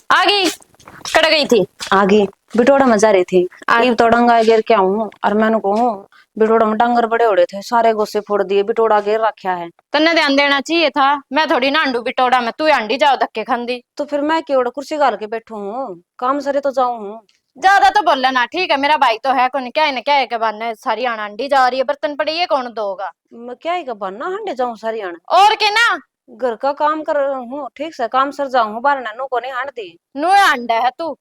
आ गई। कड़ गई थी। आगे बिटोड़ा मजा रही थी। ईब तो डंगा गिर के आऊं और मैंने कहूं बिटोड़ा में डांगर बड़े उड़े थे, सारे गोसे फोड़ दिए, बिटोड़ा गिर रखा है। तन्ने ध्यान देना चाहिए था। मैं थोड़ी नांडू बिटोड़ा में, तू अंडी जाओ धक्के खांदी। तो फिर मैं क्यों कुर्सी गाल के बैठू हूँ, काम सरे तो जाऊं हूँ। ज्यादा तो बोलना ना, ठीक है? मेरा भाई तो है कौन, क्या है ना, क्या है के बहाने सारी आना अंडी जा रही है, बर्तन पड़े, ये कौन दोगा? मैं क्या ही बनना हंडे जाऊं सारी आने। और के ना। घर का काम कर हूँ, ठीक से काम सर जाऊं, बाहर नू को नहीं हांड दी। नुए अंडा है तू।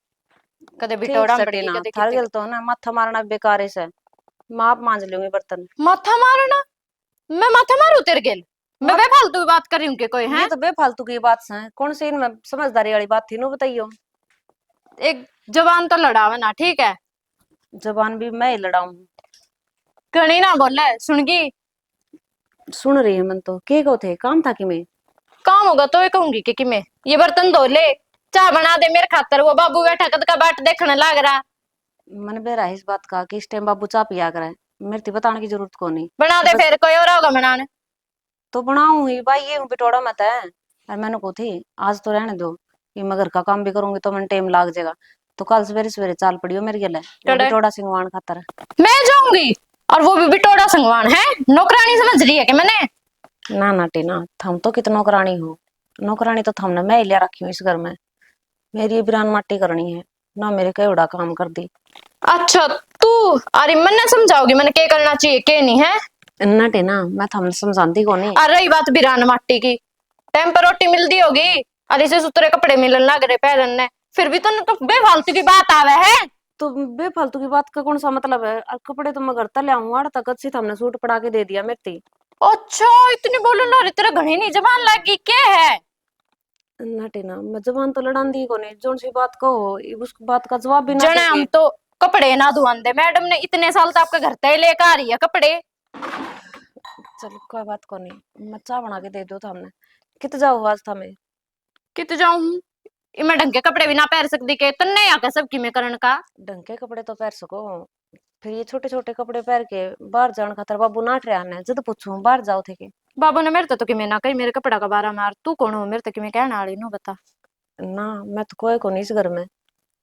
कदे ठीक बिटोड़ा में से पड़ी, टीना कदे थार कितने। गेल तो ना माथा मारना बेकार से। माप मांज लूंगी बर्तन। माथा मारना? मैं माथा मारू तेरे गेल? मैं मत बेफालतू की बात कर रही हूँ कि कोई ये है? तो बेफालतू की बात है, कौन सी इनमें समझदारी वाली बात थी, नु बताइयो। एक जवान तो लड़ावा ना, ठीक है? जबान भी मैं ही लड़ाऊं। कहीं ना बोले सुनगी। सुन रही है मन तो के को थे काम था कि मैं। काम होगा तो ये कहूंगी कि मैं ये बर्तन धो ले, चाय बना दे मेरे खातर। वो बाबू बैठा कद का बाट देखने लग रहा। मन बेरा है इस बात का कि इस टाइम बाबू चाह पिया करे, मेरे तो बताने की जरूरत को नहीं। बना तो दे बस फिर, कोई और होगा बनाने। तो बनाऊं ही भाई, ये बिटोड़ा मत है। और मैंने को थी आज तो रहने दो, ये मैं घर का काम भी करूंगी तो मन टाइम लाग जाएगा। तो कल सवेरे सवेरे चाल पड़ियो मेरे गले, वो कड़े बिटोड़ा सिंगवान खातर। मैं जाऊंगी और वो भी बिटोड़ा संगवान है? नौकरानी समझ रही है कि मैंने? ना ना टीना, थम तो कितना नौकरानी हो। नौकरानी तो थमने मैं ही लिया रखी हूँ इस घर में। मेरी बिरान माटी करनी है ना, मेरे केवड़ा काम कर दी। अच्छा तू, अरे मन्ने समझाओगी मैंने क्या करना चाहिए क्या नहीं है? ना टीना, मैं थमने समझाती को नहीं। और रही बात बिरान माटी की, टाइम पर रोटी मिलती होगी और इसे सुतरे कपड़े मिलने लग रहे पहनने, फिर भी तो बेफालतू की बात आवे है। तो बेफालतू की बात का कौन सा मतलब है, और कपड़े तो मैं घर तक ले आऊंगा, तक अच्छी हमने सूट पड़ा के दे दिया मेरे। अच्छा इतनी बोलो ना, तेरा घणी नहीं जबान लगी क्या है? नटे ना, मैं जबान तो लड़ान दी को नहीं, जोन सी बात कहो उस बात का जवाब भी ना जने हम देंगे। तो कपड़े ना धुआंदे, मैडम ने इतने साल तो आपके घर तय लेकर आ रही है कपड़े। चल कोई बात को नहीं, मैं चाय बना के दे दो था हमने। कित जाओ आज था मैं। कित जाऊं? मैं ढंग के कपड़े भी ना पहन सकती के तन्ने आके सबकी में करण का। ढंग के कपड़े तो पहन सको, फिर ये छोटे छोटे कपड़े पहन के बाहर जाने खातर बाबू नाट रहा है, जद पूछूं बाहर जाओ थे के। बाबू ने मेरे तो कि मैं ना कही मेरे कपड़ा का बारा मार, तू कौन हो मेरे तो कि मैं कहने वाली नु बता। ना मैं तो कोई को नहीं इस घर में।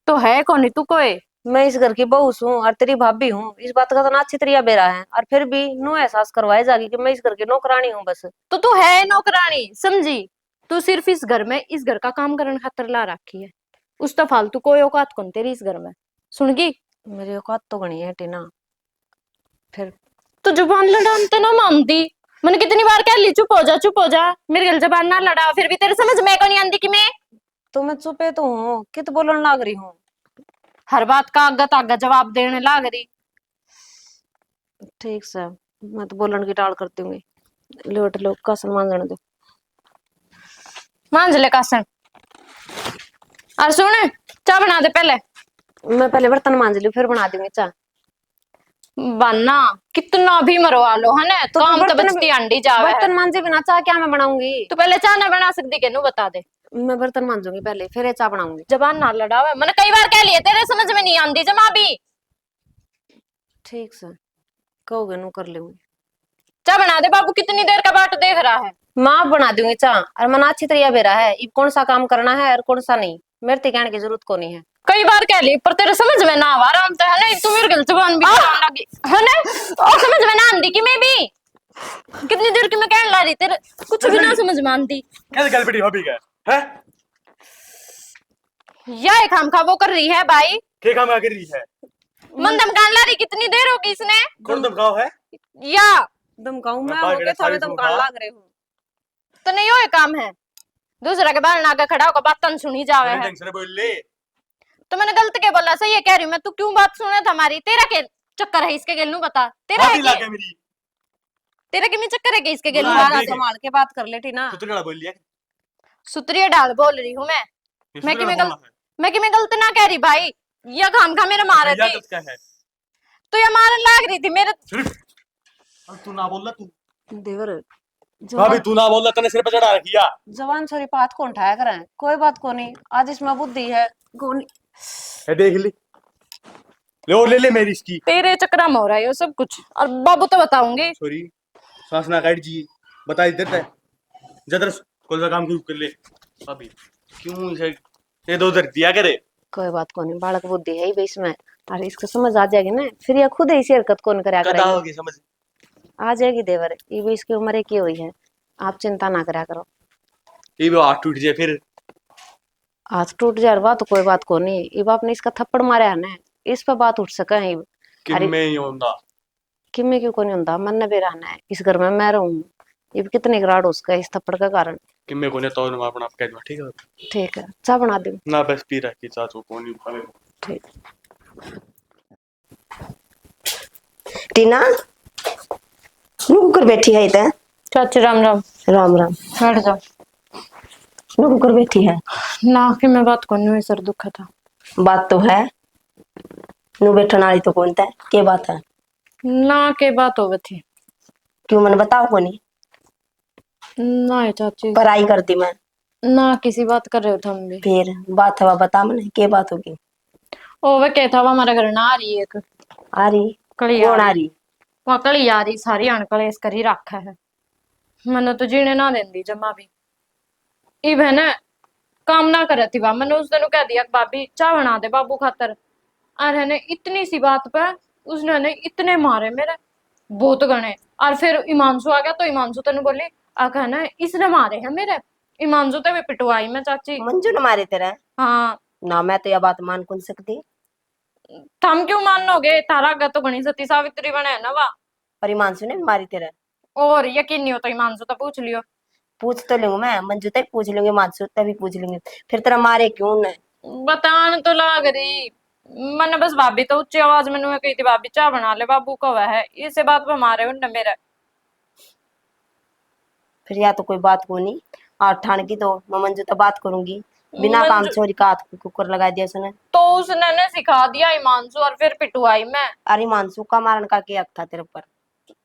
तो है कौन तू कोई? मैं इस घर की बहू हूँ और तेरी भाभी हूँ, इस बात का तो ना अच्छी तरीका बेरा है, और फिर भी नो एहसास करवाए जागी कि मैं इस घर की नौकरानी हूँ बस। तो तू है नौकरानी समझी? तू सिर्फ इस घर में इस घर का काम करने खातर ला रखी है। उस तो फालतू कोई औकात कौन तेरी इस घर में, सुनगी? मेरी औकात तो गणी है टीना। फिर तो जुबान लड़ान तो ना मानती। मैंने कितनी बार कह ली चुप हो जा चुप हो जा, मेरे गल जबान ना लड़ा, फिर भी तेरे समझ में को नहीं आंदी कि मैं तो मैं चुपे तो हूँ, कित बोलन लाग रही हूँ। हर बात का आगत आगा जवाब देने लाग रही। ठीक से, मैं तो बोलन की टाल करती हूँ। लोट लो का सम्मान जाने दो। मांझ ले कासन। और सुन, चाय बना दे पहले। मैं पहले बर्तन मांज लूं फिर बना दूंगी चाय। बनना कितना भी मरवा लो है ना, तो फिर काम तो बचती अंडी जावे है। बर्तन मांजे बिना चाय क्या मैं बनाऊंगी। तू पहले चाय ना बना सकती के नु बता दे। मैं बर्तन मांजूंगी पहले फिर ये चाय बनाऊंगी। जबान ना लड़ावे, मैंने कई बार कह लिया तेरे समझ में नहीं आंदी जमा भी। ठीक से कहोगे नु कर लूंगी। चाय बना दे बाबू, कितनी देर का बाट देख रहा है। माँ बना दूंगी चाय, और मना अच्छी तरीका बेरा है अब कौन सा काम करना है और कौन सा नहीं, मेरे तो कहने की जरूरत को नहीं है। कई बार कह ली पर तेरे समझ में ना आवा, आराम तो है ना, तू मेरे गल जुबान भी चलाने लगी है ना। और समझ में ना आंदी कि मैं भी कितनी देर की मैं कहने ला रही, तेरे कुछ भी ना समझ में आंदी। कैसे गलबड़ी हॉबी का है? या एक हम खा वो कर रही है भाई, के काम आगे रही है? मन धमकाने ला रही, कितनी देर होगी इसने? कौन धमकाओ है? या धमकाऊं मैं, बाहर हो गड़ा के थावे सारी धमकान सुनवा। लाग रहे हूँ। तो नहीं हो ये काम है, दूसरा के बाल नाका खड़ा होकर बात सुनी जावे मैंने है। ढंग से बोल ले। तो मैंने गलत के बोला, सही है कह रही हूँ मैं, तू क्यों बात सुने था हमारी? तेरा के चक्कर है इसके गेल नु बता, तेरा है बात ही के? लागे मेरी। तेरा के में चक्कर है के इसके गेल नु बुला बता दे। दे। संभाल के बात कर ले टीना। तू तो बोल लिया। सुतरिया डाल बोल रही हूँ मैं। ये मैं कि सुतरा मैं बोलना है। मैं कि मैं गलत ना कह रही भाई, या खाम खा मेरे मारे भैया थी। किसका है? तो ये मारने लाग रही थी मेरे। अब तू ना बोल तू। देवर भाभी तू ना बोल, तने सिर पे चढ़ा रखिया। जवान छोरी बात कौन उठाया करें, कोई बात को नहीं, आज इसमें बुद्धि है कौन। है देख ली। ले और ले ले मेरी इसकी। तेरे चक्कर में हो रहा है ये सब कुछ, और बाबू तो बताऊंगी। सॉरी, सांस ना काट जी। बता देते है जदर कौन सा काम क्यों कर ले। भाभी क्यों इसे ये तो उधर दिया करे। कोई बात को नहीं, बालक बुद्धि है ही बे इसमें। अरे इसको समझ आ जाएगी ना, फिर ये खुद ऐसी हरकत कौन करा कदा करेगी। होगी समझ। आ जाएगी देवर, ये भी इसकी उम्र की हुई है, आप चिंता ना करा करो। ये भी हाथ टूट जाए फिर। आज टूट जाए बात तो कोई बात को नहीं, ये बाप ने इसका थप्पड़ मारा है ना, इस पर बात उठ सका है। कि अरे मैं ही होंदा। कि मैं क्यों को नहीं होता, मन भी रहना है इस घर में, मैं रहूं। ये भी कितने गिराड़ उसका इस थप्पड़ का कारण। कि मैं कोने तो ना अपना आप कह दो ठीक है। ठीक है, चाय बना दूं। ना बस पी रहा की चाचू को नहीं पाले। ठीक। टीना नु कुकर बैठी है इधर। चाची राम राम। राम राम। बैठ जाओ। नु कुकर बैठी है। ना कि मैं बात करनी हुई, सर दुखा था। बात तो है, नु बैठन वाली तो कौन था, के बात है। ना के बात हो थी। क्यों मन बताओ कोनी। ना है चाची। पढ़ाई करती मैं। ना किसी बात कर रहे हो हम भी। फिर बात हवा बता मने के बात होगी। ओ वे कहता हुआ हमारे घर ना आ रही है एक आ रही कली कौन आ रही। वहाँ कली आ रही, सारी अणकलेस करी रखा है। मैंने तो जीने ना देंदी जमा भी। ई बहने काम ना करे थी वह, मैंने उस दिन कह दिया कि भाभी चाय बना दे बाबू खातर। अरे ने इतनी सी बात पे उसने ने इतने मारे मेरे, बहुत गणे। और फिर इमानसु आ गया तो इमानसु तेन बोली आखा ना इसने मारे हैं मेरे। इमानसु ते भी पिटवाई मैं चाची। मंजू ने मारे तेरा। हाँ। ना मैं तो यह बात मान कौन सकती। थम क्यों मानोगे, तारा अगा तो गणी सती सावित्री बने है ना वाह। पर मानसू ने भी मारी तेरा। और यकीन नहीं होता इमानसु तो पूछ लियो। पूछ तो लूंगी मैं, मंजू तक पूछ लूंगी, मानसू तक भी पूछ लूंगी। फिर तेरा मारे क्यों ने। बतान तो लाग रही। मैंने बस भाभी तो ऊंची आवाज में नुए कही थी भाभी चाय बना ले बाबू को वह है, इसे बात पे मारे उनने मेरे। फिर या तो कोई बात को नहीं, और ठान की तो मैं मंजू तो बात करूंगी। बिना काम मंजू छोरी का हाथ को कुकर लगा दिया उसने। तो उसने ने सिखा दिया इमानसु और फिर पिटवाई मैं। अरे मानसू का मारन का क्या हक था तेरे ऊपर।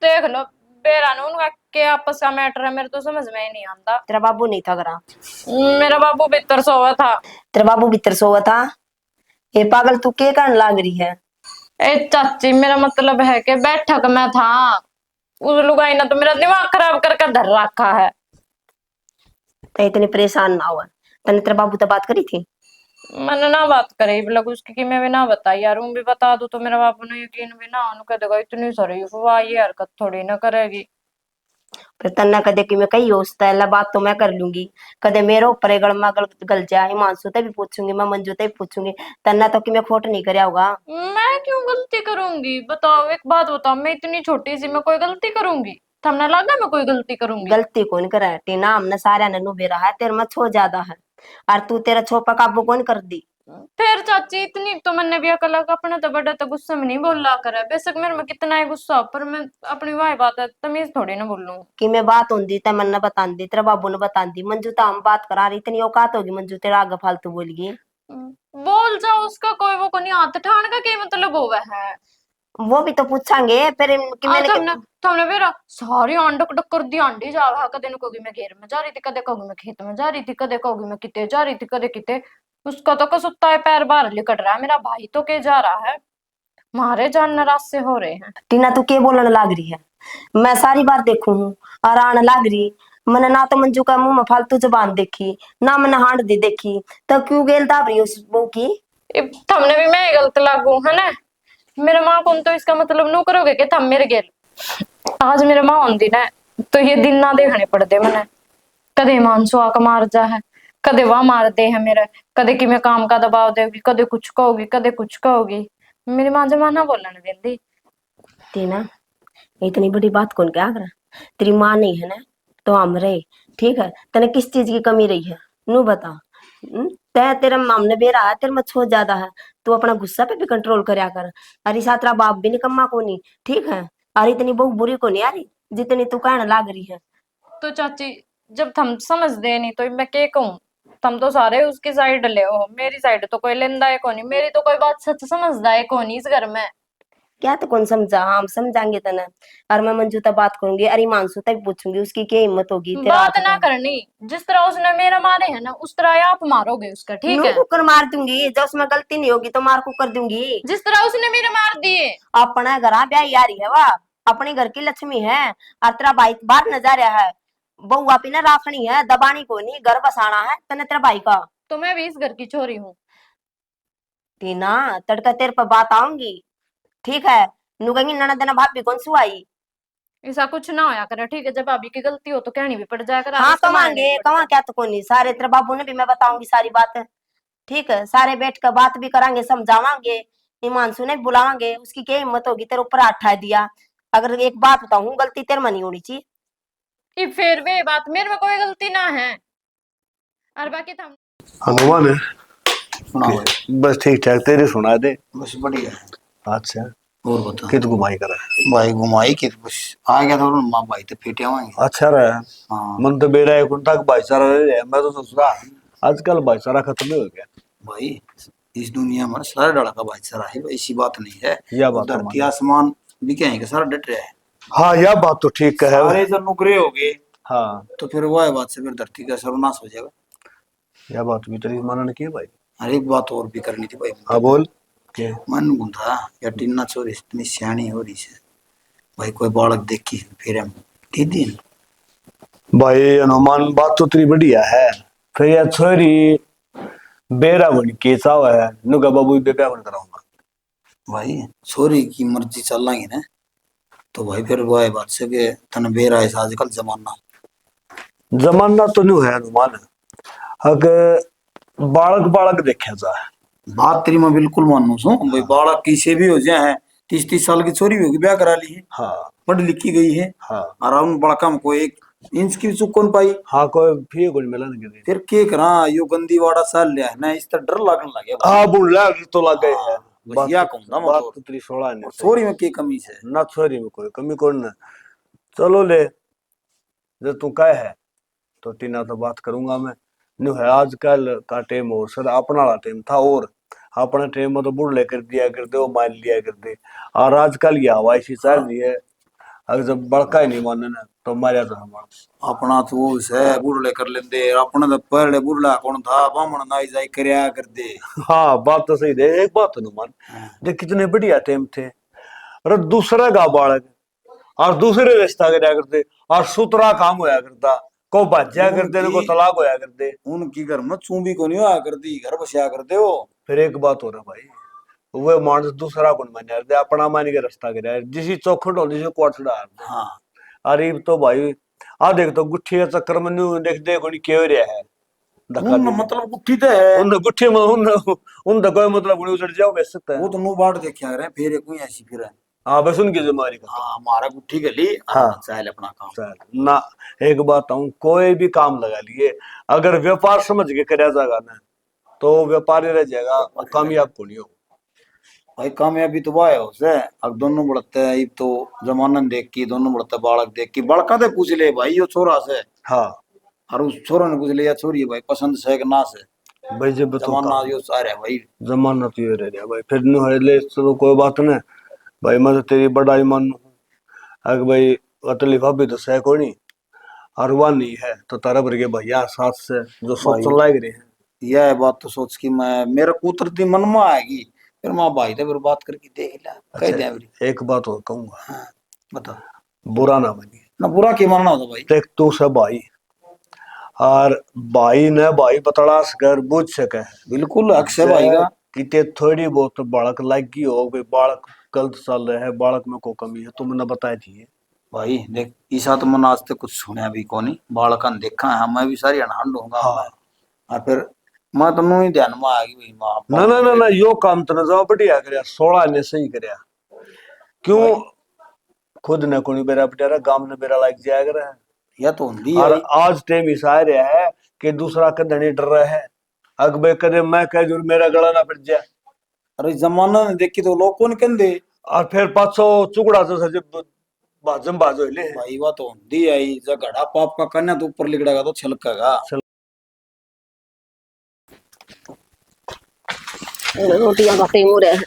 देख लो बेरा ने उनका के आपस का मैटर है, मेरे तो समझ में ही नहीं आता। तेरा बाबू नहीं था घरा। मेरा बाबू भीतर सोया था। तेरा बाबू भीतर सोवा था। ये पागल तू के कारण लाग रही है। ए चाची मेरा मतलब है कि बैठक में था, उस लुगाई ने तो मेरा दिमाग खराब करके धर रखा है। तो इतनी परेशान ना हुआ। तने तेरा बाबू तो बात करी थी। मैंने ना बात करी मतलब उसकी कि मैं भी ना बताई यार, भी बता दूं तो मेरा बापू ने यकीन भी ना उन्होंने कह देगा इतनी सारी वाह ये हरकत थोड़ी ना करेगी। फिर तन्ना कदे कि मैं कही होता है बात तो मैं कर लूंगी। कदे मेरे ऊपर है गल गल जाए हिमांशु ते भी पूछूंगी, मैं मंजू ते भी पूछूंगी। तन्ना तो कि मैं खोट नहीं करया होगा। मैं क्यों गलती करूंगी बताओ, एक बात बताओ, मैं इतनी छोटी सी मैं कोई गलती करूंगी? थमने लगा मैं कोई गलती करूंगी? गलती कौन करे टीना, हमने सारा ने नुबे रहा है, तेरे में छो ज्यादा है। और तू तेरा छो पर काबू कौन कर दी। फिर चाची इतनी तो मैंने भी अकल अपने तो बड़ा तो गुस्से में नहीं बोला करे, बेशक मेरे में कितना ही गुस्सा हो, पर मैं अपनी वाही बात है तमीज थोड़ी ना बोलूं। कि मैं बात होंदी ते मन ने बता दी, तेरे बाबू ने बता दी, मंजू तो हम बात करा रही, इतनी औकात होगी मंजू तेरा आगे फालतू बोलगी। बोल जाओ उसका कोई वो को नहीं, हाथ ठाण का क्या मतलब होवे है। वो भी तो पूछांगे फिर कि मैंने तुमने तुमने मेरा सारी अंडक डक कर दी अंडी जा रहा, कदे न कहोगी मैं घेर में जा रही थी, कदे कहोगी मैं खेत में जा रही थी, कदे कहोगी मैं किते जा रही थी, कदे किते। उसका तो कसुत्ता है पैर बाहर लिकट रहा है, मेरा भाई तो के जा रहा है, मारे जान नाराज से हो रहे हैं। टीना तू के बोलने लाग रही है। मैं सारी बात देखू हूँ और आने लाग रही। मैंने ना तो मंजू का मुंह में फालतू जबान देखी, ना मैंने हांड दी देखी, तो क्यों गेल दाब रही उस बहू की। थमने भी मैं गलत लागू है ना, मेरे माँ को तो इसका मतलब नो करोगे कि थम मेरे गेल। आज मेरे माँ होंदी ना तो ये दिन ना देखने पड़ते मैंने, कदे मानसू आक मार जा है, कदे वह मार दे है मेरे, कदे कि मैं काम का दबाव देगी, कदे कुछ कहोगी कदे कुछ कहोगी। मेरी माँ जमाना बोलने देंदी। टीना इतनी बड़ी बात कौन क्या कर, तेरी माँ नहीं है ना तो हम रहे, ठीक है। तेने किस चीज की कमी रही है नू बता। तय तेरा मामने बेरा है, तेरे में छो ज्यादा है। तू अपना गुस्सा पे भी कंट्रोल करया कर। अरे सातरा बाप भी निकम्मा को नहीं, ठीक है। अरे इतनी बहु बुरी को नहीं आ रही जितनी तू कहने लाग रही है। तो चाची जब थम समझ दे नहीं तो मैं के कहूँ, थम तो सारे उसकी साइड ले हो, मेरी साइड तो कोई लेंदा है कोनी, मेरी तो कोई बात सच समझदा है कोनी इस घर में। क्या तो कौन समझा, हम समझाएंगे तना। और मैं मंजू तक बात करूंगी, अरे मानसू तक पूछूंगी, उसकी क्या हिम्मत होगी तेरा बात हाथ ना में। करनी, जिस तरह उसने मेरा मारे है ना उस तरह आप मारोगे उसका, ठीक नू है? कुकर मार दूंगी, जब उसमें गलती नहीं होगी तो मार कुकर दूंगी। जिस तरह उसने मेरे मार दिए। अपना घर ब्याह यारी है वह, अपने घर की लक्ष्मी है। और तेरा भाई बाहर न जा रहा है, बहू आपी ना राखनी है, दबानी को नहीं, घर बसाना है तने तेरा भाई का। तो मैं भी इस घर की छोरी हूँ। टीना तड़का तेरे पर बात आऊंगी, ठीक है। नु कहेंगी ननद ना भाभी कौन सुआई। ऐसा कुछ ना होया करे, ठीक है? जब भाभी की गलती हो तो कहनी भी पड़ जाया कर, हाँ इसको मारनी भी कमांगे पड़ कमा जाए। क्या तो कोनी सारे तेरे बाबू ने भी मैं बताऊंगी सारी बात, ठीक है। सारे बैठ कर बात भी करांगे, समझावांगे। हिमांशु ने भी बुलावांगे, उसकी क्या हिम्मत होगी तेरे ऊपर हाथ उठा दिया। अगर एक बात बताऊं, गलती तेरे में नहीं होनी चाहिए। ये फिर वे बात मेरे में कोई गलती ना है, और बाकी तो हम हनुमान है सुना भाई। बस ठीक ठाक, तेरे सुना दे। बस बढ़िया है। अच्छा और बता कित घुमाई करा। भाई घुमाई कि बस आ गया था माँ भाई तो फिट आवाएंगे। अच्छा रहा। हाँ मन तो बेरा है तक भाईचारा रहे, मैं तो सोच रहा आजकल भाईचारा खत्म ही हो गया। भाई इस दुनिया में सारा डरा का भाईचारा है भाई, ऐसी बात नहीं है। यह बात तो धरती मानो। आसमान भी क्या है कि सारा डट रहा है। हाँ यह बात तो ठीक है। सारे जब नुकरे हो गए हाँ तो फिर वह बात से फिर धरती का सर्वनाश हो जाएगा। यह बात भी तेरी मानने की है भाई। हर एक बात और भी करनी थी भाई। हाँ बोल के। मन गुंथा या टिन्ना छोरी इतनी सियाणी हो रही है भाई, कोई बालक देखी फिर हम दीदी भाई हनुमान बात तो तेरी बढ़िया है। फिर यह छोरी बेरा बन के चाव है नुका बाबू बेबा बन कराऊंगा। भाई छोरी की मर्जी चल रही ना, तो भाई फिर वह बात से कि तन बेरा है आजकल जमाना। जमाना तो नहीं है हनुमान, अगर बालक बालक देखा जाए। बात तेरी मैं बिल्कुल मानू छू भाई, बालक किसी भी हो जाए है, 30-30 साल की छोरी भी होगी ब्याह करा ली है, हाँ पढ़ लिखी गई है, हाँ और उन बड़का में कोई 1 इंच की भी चुक कौन पाई। हाँ कोई फी कोई मिला नहीं। फिर के करा यो गंदी वाड़ा साल लिया है ना, इस तरह डर लगने लगे भाई। हाँ बुढ़ला तो लग गए है। हाँ, बस या कहूं ना मैं बात तो। तो तेरी सोलह ने और सही। छोरी में की कमी है। ना छोरी में कोई कमी कौन ना। चलो ले जब तू कहे है तो टीना तो बात करूंगा मैं। न्यू है आजकल का टाइम और सर अपना वाला टाइम था, और अपने टाइम में तो बुढ़ लेकर दिया करते वो मान लिया करते। और आजकल ये हवा ऐसी चल रही है, अगर जब बड़का ही नहीं माने ना तो मारा तो हमारा। अपना तो वो है बुढ़ले कर लेंदे, अपने तो पहले बुढ़ला कौन था, बामण नाई जाई करया कर दे। हाँ बात तो सही है। एक बात तो नहीं मान, हाँ, देख कितने बढ़िया टाइम थे। अरे दूसरा का बालक और दूसरे रिश्ता करया करते, और सुतरा काम होया करता, को भाज्या करते को उनकी तलाक होया करते। उनकी घर में चूंबी को नहीं आया कर दी, घर बसया कर दे वो। फिर एक बात हो रहा भाई, वो मानस दूसरा कौन मान यार दे, अपना मान के रास्ता करया जिसी चौखट होती से कोट चढ़ा दे। हाँ अरे तो भाई आ देख तो गुट्ठी के चक्कर में न्यू देख दे कोनी क्यों रहा है धक्का उन दे। मतलब गुट्ठी तो है, उन गुट्ठी में उन कोई मतलब नहीं उजड़ जाओ बेच सकता है। वो तो मुंह बाढ़ देखा रहे फिर एक कोई ऐसी फिर है। हाँ बस उनकी जिम्मेदारी का। हाँ हमारा गुट्ठी गली हाँ चाहे अपना काम। सर ना एक बात हूँ, कोई भी काम लगा लिए अगर व्यापार समझ के कराया जाएगा ना तो व्यापारी रह जाएगा, वो कामयाब को नहीं हो। भाई कामयाबी तो वाह है उसे। अब दोनों बढ़ते हैं, अब तो जमाना देख की दोनों बढ़ते बालक देख की, बड़का तो पूछ ले भाई यो छोरा से, हाँ और उस छोरा ने पूछ लिया छोरी है भाई पसंद से कि ना से। भाई जब तो जमाना यो सारे है भाई। जमाना तो ये रह गया भाई। फिर नु है ले चलो कोई बात नहीं भाई, मैं तो तेरी बड़ाई मानू अगर भाई अतली भाभी तो सह कोई नहीं, और वह नहीं है तो तारा भर के भैया साथ से जो सोचने लायक रहे हैं। यह बात तो सोच की मैं मेरे को उतरती मन में आएगी, फिर माँ भाई तो फिर बात करके देख ला कह दे मेरी। अच्छा एक बात और कहूंगा, हाँ बता। बुरा ना मानिए। ना बुरा क्यों मानना होता भाई। देख तू सब भाई, और भाई ने भाई बतलास कर बुझ सके बिल्कुल अक्षय भाई का। कि थोड़ी बहुत बालक लगी हो भाई, बालक गलत चल रहे है, बालक में को कमी है तुमने बताया थी। भाई देख ईसा तो मन आज तक कुछ सुना भी को नहीं, बालकन देखा है मैं भी सारी अनहंड होऊंगा हाँ। मैं। और फिर मैं तो ही ध्यान में आ गई भाई ना ना ना ना यो काम तो न बढ़िया करया 16 ने सही करया। क्यों खुद ने कोनी बेरा बेटा गांव ने बेरा लाग जाया करे। या तो हिंदी और है। आज टाइम ऐसा रहा है कि दूसरा कदे नहीं डर रहा है, अगबे कदे मैं कह दूर मेरा गला ना फिर जाए। अरे जमाना ने देखी तो लोग कौन कहते। और फिर पाछो चुकड़ा से सजे बाजम बाजो ले। भाई वह तो हिंदी आई, जब घड़ा पाप का कन्या तो ऊपर लिखड़ेगा तो छलकेगा। रोटियां का टाइम हो रहा है,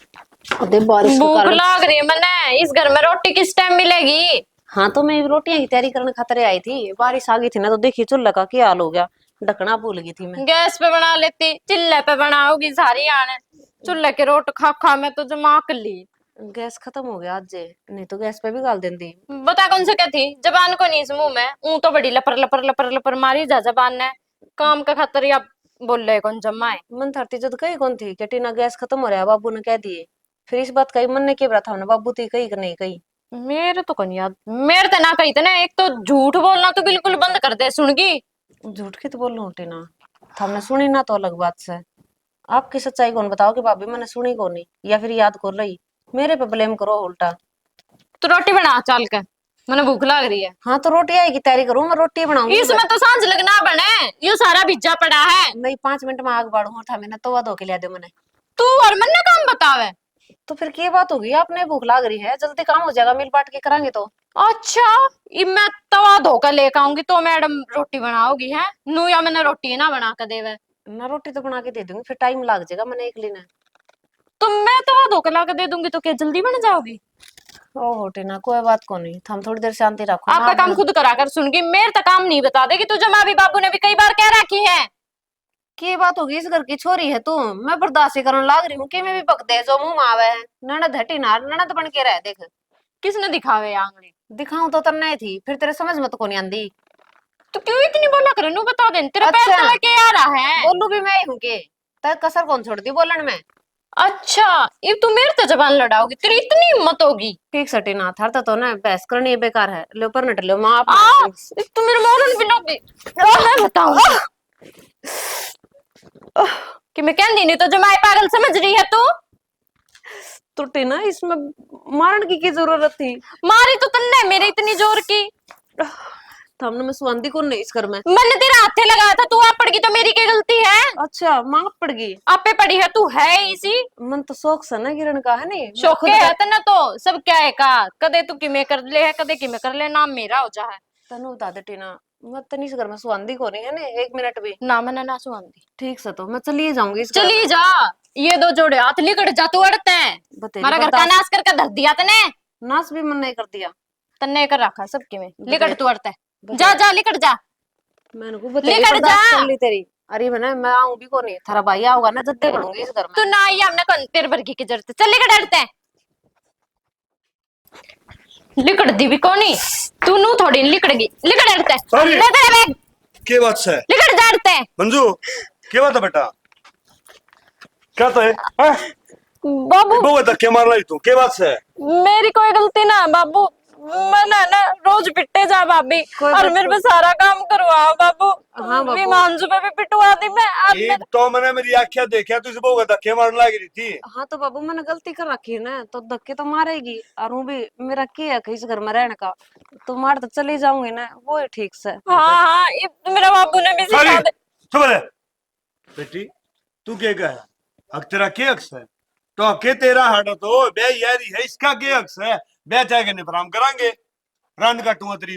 अबे बारिश के भूख कारण। लाग रही है मने, इस घर में रोटी किस टाइम मिलेगी? हाँ तो मैं रोटियां की तैयारी करने खातिर आई थी, बारिश आ गई थी ना तो देखिए चूल्हा का क्या हाल हो गया, ढकना भूल गई थी मैं। गैस पे बना लेती, चूल्हे पे बनाओगी सारी आने। चूल्हे के रोट खा खा मैं तो जमा कर ली। गैस खत्म हो गया आज जे, नहीं तो गैस पे भी गाल देती। बता कौन से क्या थी, जबान को नहीं इस मुंह में ऊं तो बड़ी लपर लपर लपर लपर मारी जा जबान ने काम का खातर या बोले कौन जम्मा है। मन थरती जद कही कौन थी कि टीना गैस खत्म हो रहा है, बाबू ने कह दिए। फिर इस बात कही मन ने क्या बता था हमने, बाबू थी कही कि नहीं कही। मेरे तो कौन याद, मेरे तो ना कही थे ना। एक तो झूठ बोलना तो बिल्कुल बंद कर दे, सुनगी। झूठ की तो बोल रहा हूँ टीना, हमने सुनी ना तो अलग बात से। आपकी सच्चाई कौन बताओ कि भाभी मैंने सुनी कौन नहीं, या फिर याद कर रही। मेरे पे ब्लेम करो उल्टा। तो रोटी बना चल के, मैंने भूख लग रही है। हाँ तो रोटी आएगी तैयारी करूँ, मैं रोटी बनाऊंगी। इसमें तो सांझ लगना बने, ये सारा भिज्जा पड़ा है। नहीं 5 मिनट में आग बाढ़ू था मैंने, तो धो के लिया दे मैंने। तू और मन ने काम बतावे। तो फिर क्या बात होगी, आपने भूख लाग रही है, जल्दी काम हो जाएगा, मिल बांट के करांगे तो। अच्छा, ये मैं तवा धोकर लेकर आऊंगी तो मैडम रोटी बनाओगी है नू, या मैंने रोटी ना बना कर देवे। ना रोटी तो बना के दे दूंगी, फिर टाइम लग जाएगा मैंने एक लेना। तो मैं तवा धोकर ला कर दे दूंगी तो क्या जल्दी बन जाओगी। ओहो टीना कोई बात को नहीं, हम थोड़ी देर शांति रखो। आपका काम खुद करा कर, सुनगी मेरे तक काम नहीं बता देगी। तुझे माँ भी बाबू ने भी कई बार कह रखी है। की बात होगी, इस घर की छोरी है तू, मैं बर्दाश्त ही करने लाग रही हूँ कि मैं भी पक दे जो मुंह में आवे है। ननद है टीना, ननद बन के रह देख। किसने दिखावे आंगली। दिखाऊं तो तरना थी, फिर तेरे समझ में तो को नहीं आंदी। तो क्यों इतनी बोला करे, नू बता दे तेरे पैर अच्छा। तले के आ रहा है। बोलू भी मैं ही हूँ के, तक कसर कौन छोड़ दी बोलन में। अच्छा, ये तू मेरे से जबान लड़ाओगी, तेरी इतनी हिम्मत होगी। ठीक सटी ना थार तो ना बहस करनी बेकार है। लो पर नट लो माँ आप। तू मेरे मोरन भी लोगी। मैं बताऊंगी कि मैं कहती नहीं तो जमाई पागल समझ रही है तू। तो टीना इसमें मारन की जरूरत थी। मारी तो तन्ने मेरे इतनी जोर की। हमने मैं सुगंधी को नहीं इस घर में। मैंने तेरे हाथे लगाया था, तू आप पड़ गई तो मेरी क्या गलती है। अच्छा माँ पड़ गई। आपे पड़ी है, तू है इसी मन तो शौक से ना गिरन का है नहीं शौक के है तना तो सब क्या है का। कदे तू किमे कर ले है, कदे किमे कर ले, नाम मेरा हो जा है। तनु बता दे टीना, मैं तनी इस घर में सुगंधी को नहीं है ना 1 मिनट भी। ना मैंने ना सुहांदी। ठीक से तो मैं चली जाऊंगी इस घर चली में। जा, ये दो जोड़े हाथ लिकड़ जा, तू अड़ते हैं। बतेरी हमारा घर का बर्दाश्त- नाश करके धर दिया तने। नाश भी मन नहीं कर दिया। तन्ने कर रखा सबके में, लिकड़ तू अड़ते। बतेरी- जा जा लिकड़ जा। मैंने को बतेरी लेकर बर्दाश्त जा। कर ली तेरी। अरे मैं आऊं भी को नहीं, थारा भाई आओगा ना जद्दे करूंगी इस घर में। तू ना आई, हमने कौन तेरे वर्गी की जरूरत है। चल लिकड़ अड़ते। लिकड़ दी भी कोनी, तू नू थोड़ी लिकड़गी, लिकड़ अड़ते। अरे! ले तेरे बैग, के बात से लिकड़ जा अड़ते। मंजू, के बात है बेटा? क्या तो है हाँ? बाबू वो धक्के मार रही तू, के बात से? मेरी कोई गलती ना बाबू, मैंने ना रोज पिटे जा भाभी कोई और बात मेरे पे सारा काम करवाओ बाबू। हाँ बाबू। मांझू पे भी पिटवा दी मैं। आप एक तो मैंने मेरी आंखें देखा तुझे वो धक्के मारने लग रही थी। हाँ तो बाबू मैंने गलती कर रखी है ना, तो धक्के तो मारेगी। और वो भी मेरा क्या है इस घर में रहने का, तो मार तो चली जाऊंगी ना, वो है ठीक से। हाँ हाँ, ये मेरा बाबू ने भी सिखा दे। चुप रह बेटी, तू क्या कहा? अग तेरा क्या अक्स है? तो अके तेरा हाडो तो बे यारी है, इसका क्या अक्स है? बे चाहे निफराम करांगे, रंड काटूंगा तेरी।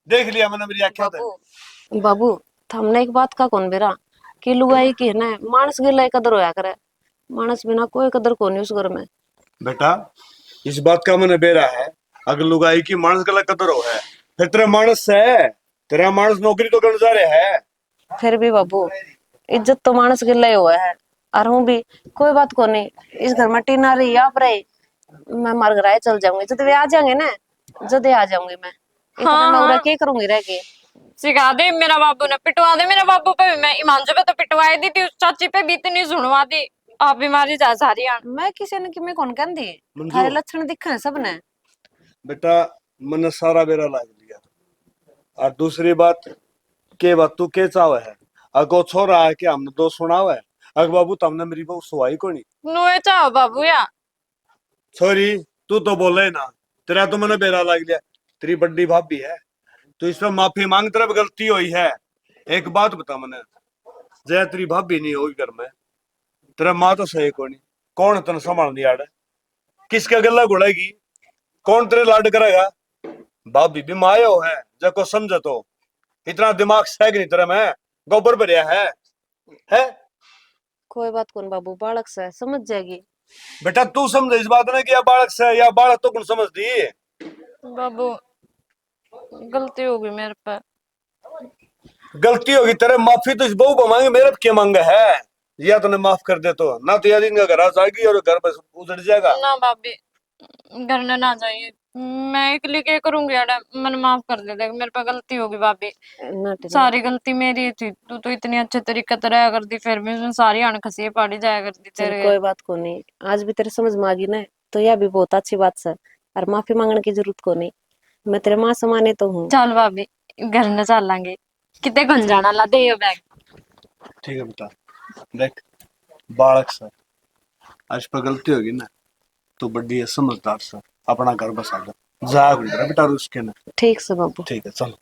देख लिया मैंने मेरी आंखें से। बाबू बाबू हमने एक बात का कौन बेरा कि लुगाई की है ना, मानस गिला कदर होया करे, मानस बिना कोई कदर को नहीं उस घर में। बेटा इस बात का मैंने बेरा है, अगर लुगाई की मानस गला कदर हो है, फिर तेरा मानस है, तेरा मानस नौकरी तो करने जा रहे है। फिर भी बाबू इज्जत तो मानस गिला ही हुआ है। और हूँ भी कोई बात को नहीं, इस घर में टीना रही आप रहे, मैं मर गराए चल जाऊंगी जब वे आ जाएंगे ना, जब आ जाऊंगी मैं। इतना हाँ, मैं उरा हाँ। क्या करूंगी रह के। सिखा दे, मेरा बाबू ने पिटवा दे मेरे बाबू पे भी। मैं ईमानजो पे तो पिटवाई दी थी, उस चाची पे भी इतनी सुनवा दी। आप बीमारी जा सारी आन। मैं किसी ने कि मैं कौन कहती, मंजू। थारे लक्षण दिखे हैं सबने। बेटा मैंने सारा बेरा लाग लिया। और दूसरी बात के बात तू के चाव है? अगो छोरा है कि हमने दो सुनाव है, अग बाबू तुमने मेरी बहु सुवाई को नहीं। नुए चाहो बाबू या सॉरी तू तो बोले ना, तेरा तो मैंने बेरा लाग लिया। तेरी बड़ी भाभी है, तो इस पर माफी मांग, तरफ गलती हुई है। एक बात बता मैंने, जय तेरी भाभी नहीं होगी घर में, तेरा माँ तो सही को नहीं, कौन तेन संभालने आड़? किसका गला घुड़ेगी? कौन तेरे लाड करेगा? भाभी भी मायो है, जब को समझ तो इतना दिमाग सैग नहीं तेरा में गोबर भरिया है? कोई बात कौन बाबू, बालक से समझ जाएगी। बेटा तू समझ इस बात ने कि या बालक से या बालक तो कौन समझ दी? बाबू गलती होगी मेरे पे। गलती होगी तेरे, माफी तो इस बहू को मांगे, मेरे पे क्या मांगा है? या तूने माफ कर दे तो ना, तो याद इनका घर आ जाएगी और घर पर उजड़ जाएगा। ना भाभी घर ने ना जाइए, मैं एकली क्या करूंगी यार, मन माफ कर दे, देख मेरे पे गलती होगी भाभी, ना टीना, सारी गलती मेरी ही थी। तू तो इतनी अच्छे तरीके से रहा करती, फिर भी उसमें सारी अनखसी पाड़ी जाया करती चल तेरे। कोई बात को नहीं, आज भी तेरे समझ में आ गई ना, तो यह भी बहुत अच्छी बात है। और माफी मांगने की जरूरत को नहीं, मैं तेरे माँ समाने तो हूँ। चल भाभी घर न चल लांगे, कितने घन जाना, ला दे ये बैग। ठीक है बेटा, देख बालक सर, आज पर गलती होगी ना तो बड़ी है, समझदार सर, अपना घर बसा दो, जा बेटा रुस के ना। ठीक से बाबू। ठीक है चलो।